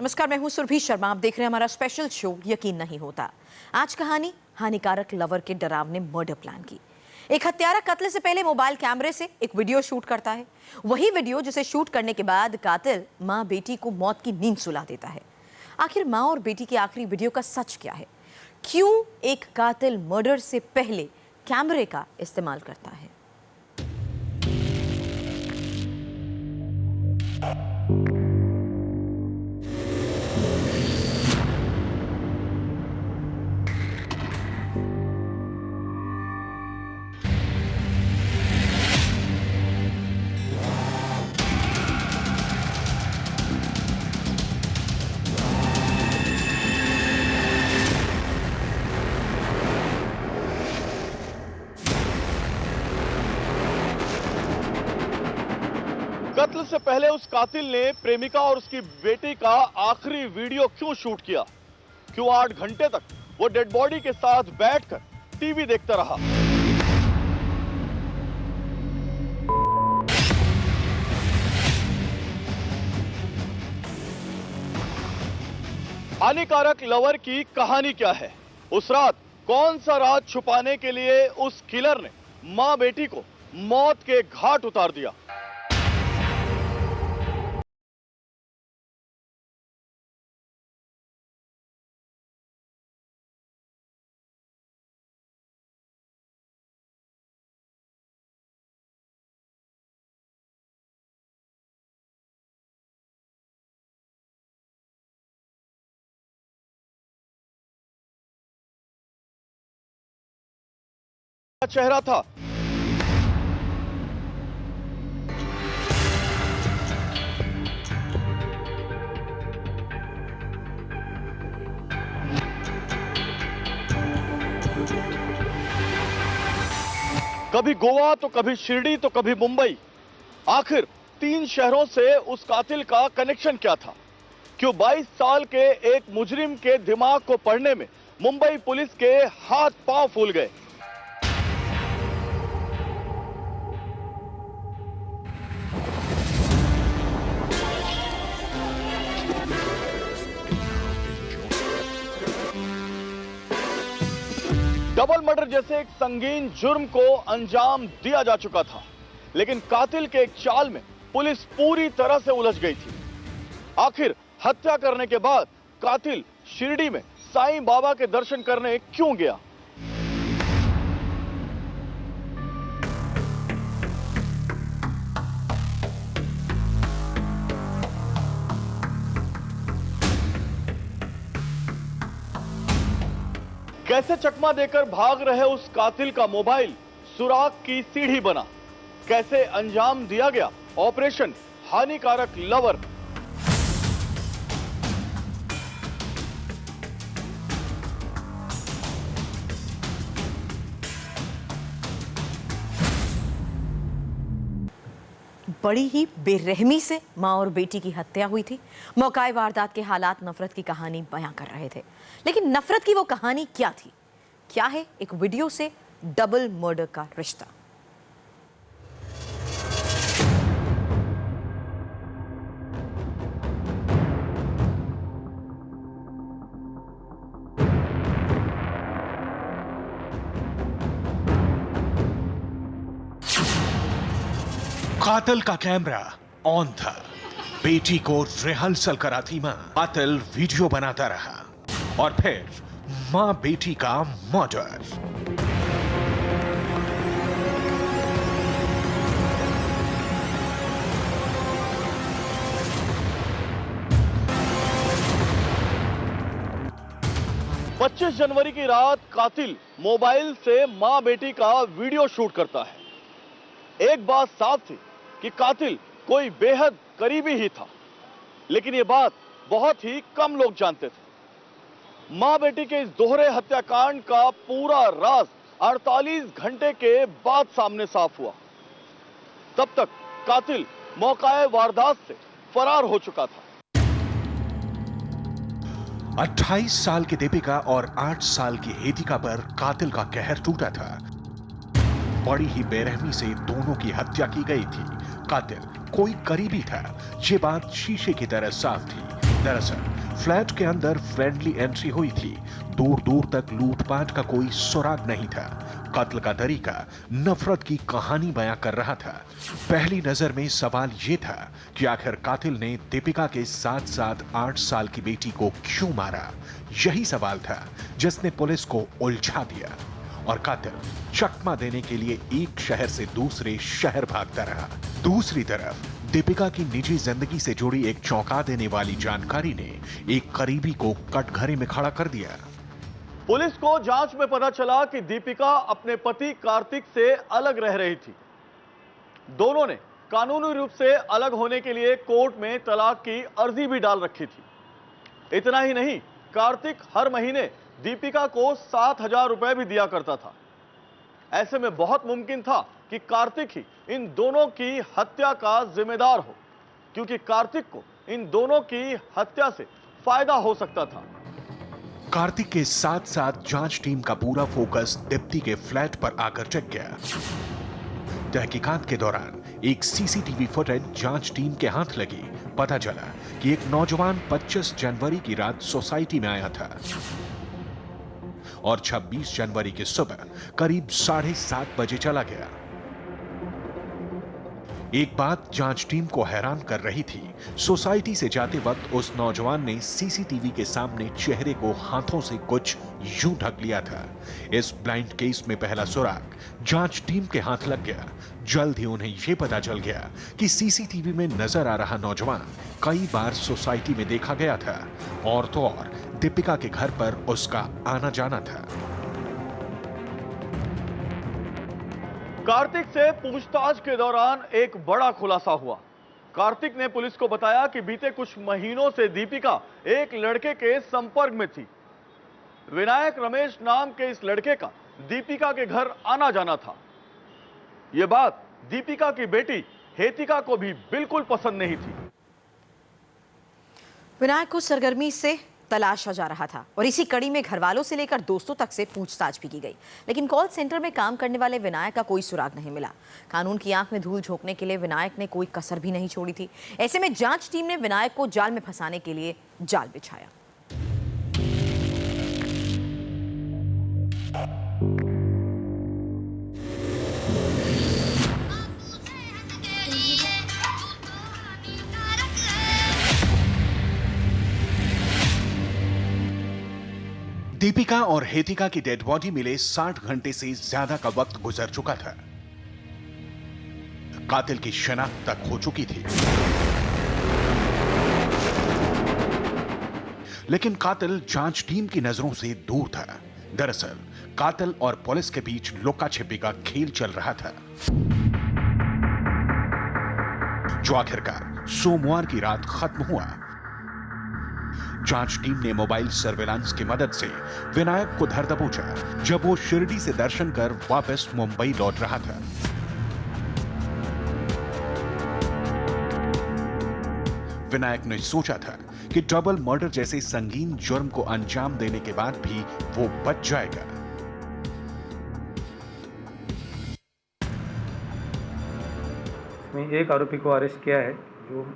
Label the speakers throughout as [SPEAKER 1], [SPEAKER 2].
[SPEAKER 1] नमस्कार, मैं हूं सुरभि शर्मा। आप देख रहे हैं हमारा स्पेशल शो यकीन नहीं होता। आज कहानी हानिकारक लवर के डरावने मर्डर प्लान की। एक हत्यारा कत्ल से पहले मोबाइल कैमरे से एक वीडियो शूट करता है। वही वीडियो जिसे शूट करने के बाद कातिल मां बेटी को मौत की नींद सुला देता है। आखिर मां और बेटी की आखिरी वीडियो का सच क्या है? क्यों एक कातिल मर्डर से पहले कैमरे का इस्तेमाल करता है?
[SPEAKER 2] कत्ल से पहले उस कातिल ने प्रेमिका और उसकी बेटी का आखिरी वीडियो क्यों शूट किया? क्यों 8 घंटे तक वो डेड बॉडी के साथ बैठकर टीवी देखता रहा? हानिकारक लवर की कहानी क्या है? उस रात कौन सा राज छुपाने के लिए उस किलर ने मां बेटी को मौत के घाट उतार दिया? चेहरा था। कभी गोवा तो कभी शिरडी तो कभी मुंबई। आखिर 3 शहरों से उस कातिल का कनेक्शन क्या था? क्यों 22 साल के एक मुजरिम के दिमाग को पढ़ने में मुंबई पुलिस के हाथ पांव फूल गए? डबल मर्डर जैसे एक संगीन जुर्म को अंजाम दिया जा चुका था, लेकिन कातिल के एक चाल में पुलिस पूरी तरह से उलझ गई थी। आखिर हत्या करने के बाद कातिल शिरडी में साईं बाबा के दर्शन करने क्यों गया? कैसे चकमा देकर भाग रहे उस कातिल का मोबाइल सुराग की सीढ़ी बना? कैसे अंजाम दिया गया ऑपरेशन हानिकारक लवर?
[SPEAKER 1] बड़ी ही बेरहमी से मां और बेटी की हत्या हुई थी। मौकाए वारदात के हालात नफरत की कहानी बयां कर रहे थे, लेकिन नफरत की वो कहानी क्या थी? क्या है एक वीडियो से डबल मर्डर का रिश्ता?
[SPEAKER 3] कातिल का कैमरा ऑन था। बेटी को रिहर्सल कराती मां, कातिल वीडियो बनाता रहा और फिर मां बेटी का मर्डर।
[SPEAKER 2] पच्चीस जनवरी की रात कातिल मोबाइल से मां बेटी का वीडियो शूट करता है। एक बात साफ थी कि कातिल कोई बेहद करीबी ही था, लेकिन यह बात बहुत ही कम लोग जानते थे। मां बेटी के इस दोहरे हत्याकांड का पूरा राज 48 घंटे के बाद सामने साफ हुआ। तब तक कातिल मौकाए वारदात से फरार हो चुका था।
[SPEAKER 3] 28 साल की दीपिका और 8 साल की हेदिका पर कातिल का कहर टूटा था। बड़ी ही बेरहमी से दोनों की हत्या की गई थी। कातिल कोई करीबी था, ये बात शीशे की तरह साफ थी। दरअसल फ्लैट के अंदर फ्रेंडली एंट्री हुई थी। दूर दूर तक लूटपाट का कोई सुराग नहीं था। कत्ल का तरीका नफरत की कहानी बयां कर रहा था। पहली नजर में सवाल यह था कि आखिर कातिल ने दीपिका के साथ साथ 8 साल की बेटी को क्यों मारा। यही सवाल था जिसने पुलिस को उलझा दिया और कातिल चकमा देने के लिए एक शहर से दूसरे शहर भागता रहा। दूसरी तरफ दीपिका की निजी जिंदगी से जुड़ी एक चौंका देने वाली जानकारी ने एक करीबी को कटघरे में खड़ा कर दिया।
[SPEAKER 2] पुलिस को जांच में पता चला कि दीपिका अपने पति कार्तिक से अलग रह रही थी। दोनों ने कानूनी रूप से अलग होने के लिए कोर्ट में तलाक की अर्जी भी डाल रखी थी। इतना ही नहीं, कार्तिक हर महीने दीपिका को 7,000 रुपए भी दिया करता था। ऐसे में बहुत मुमकिन था कि कार्तिक ही इन दोनों की हत्या का जिम्मेदार हो, क्योंकि कार्तिक को इन दोनों की हत्या से फायदा हो सकता था।
[SPEAKER 3] कार्तिक के साथ साथ जांच टीम का पूरा फोकस दीप्ति के फ्लैट पर आकर टिक गया। तहकीकात के दौरान एक सीसीटीवी फुटेज जांच टीम के हाथ लगी। पता चला कि एक नौजवान 25 जनवरी की रात सोसाइटी में आया था और 26 जनवरी की सुबह करीब 7:30 बजे चला गया। एक बात जांच टीम को हैरान कर रही थी। सोसाइटी से जाते वक्त उस नौजवान ने सीसीटीवी के सामने चेहरे को हाथों से कुछ यूं ढक लिया था। इस ब्लाइंड केस में पहला सुराग जांच टीम के हाथ लग गया। जल्द ही उन्हें यह पता चल गया कि सीसीटीवी में नजर आ रहा नौजवान कई बार सोसाइटी में देखा गया था और तो और दीपिका के घर पर उसका आना जाना था।
[SPEAKER 2] कार्तिक से पूछताछ के दौरान एक बड़ा खुलासा हुआ। कार्तिक ने पुलिस को बताया कि बीते कुछ महीनों से दीपिका एक लड़के के संपर्क में थी। विनायक रमेश नाम के इस लड़के का दीपिका के घर आना जाना था। यह बात दीपिका की बेटी हेतिका को भी बिल्कुल पसंद नहीं थी।
[SPEAKER 1] विनायक को सरगर्मी से तलाशा जा रहा था और इसी कड़ी में घरवालों से लेकर दोस्तों तक से पूछताछ भी की गई, लेकिन कॉल सेंटर में काम करने वाले विनायक का कोई सुराग नहीं मिला। कानून की आंख में धूल झोंकने के लिए विनायक ने कोई कसर भी नहीं छोड़ी थी। ऐसे में जांच टीम ने विनायक को जाल में फंसाने के लिए जाल बिछाया।
[SPEAKER 3] दीपिका और हेतिका की डेड बॉडी मिले 60 घंटे से ज्यादा का वक्त गुजर चुका था। कातिल की शनाख्त तक हो चुकी थी, लेकिन कातिल जांच टीम की नजरों से दूर था। दरअसल कातिल और पुलिस के बीच लुका छिपी का खेल चल रहा था, जो आखिरकार सोमवार की रात खत्म हुआ। जांच टीम ने मोबाइल सर्वेलांस की मदद से विनायक को धर दबोचा जब वो शिरडी से दर्शन कर वापस मुंबई लौट रहा था। विनायक ने सोचा था कि डबल मर्डर जैसे संगीन जुर्म को अंजाम देने के बाद भी वो बच जाएगा।
[SPEAKER 4] इसमें एक आरोपी को अरेस्ट किया है, जो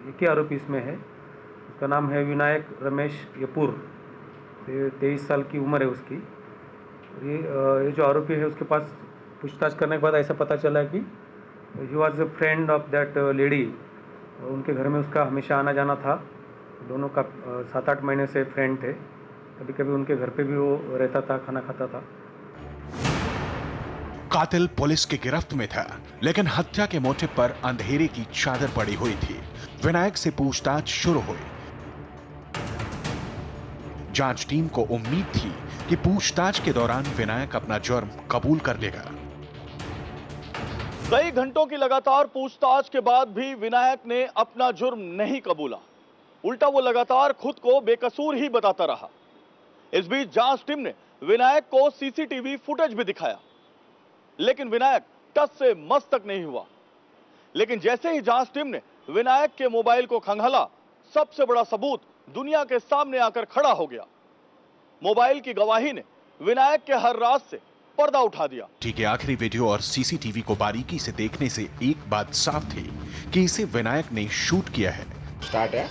[SPEAKER 4] एक ही आरोपी इसमें है। उसका नाम है विनायक रमेश यपुर। 23 साल की उम्र है उसकी। ये जो आरोपी है उसके पास पूछताछ करने के बाद ऐसा पता चला कि he was a friend of that lady. उनके घर में उसका हमेशा आना जाना था। दोनों का 7-8 महीने से फ्रेंड थे। कभी कभी उनके घर पे भी वो रहता था, खाना खाता था।
[SPEAKER 3] कातिल पुलिस की गिरफ्त में था, लेकिन हत्या के मोटिव पर अंधेरे की चादर पड़ी हुई थी। विनायक से पूछताछ शुरू हुई। जांच टीम को उम्मीद थी कि पूछताछ के दौरान विनायक अपना जुर्म कबूल कर लेगा।
[SPEAKER 2] कई घंटों की लगातार पूछताछ के बाद भी विनायक ने अपना जुर्म नहीं कबूला। उल्टा वो लगातार खुद को बेकसूर ही बताता रहा। इस बीच जांच टीम ने विनायक को सीसीटीवी फुटेज भी दिखाया, लेकिन विनायक टस से मस तक नहीं हुआ। लेकिन जैसे ही जांच टीम ने विनायक के मोबाइल को खंगाला, सबसे बड़ा सबूत दुनिया के सामने आकर खड़ा हो गया। मोबाइल की गवाही ने विनायक के हर राज से पर्दा उठा दिया।
[SPEAKER 3] ठीक है, आखिरी वीडियो और सीसीटीवी को बारीकी से देखने से एक बात साफ थी कि इसे विनायक ने शूट किया है।
[SPEAKER 5] स्टार्ट है।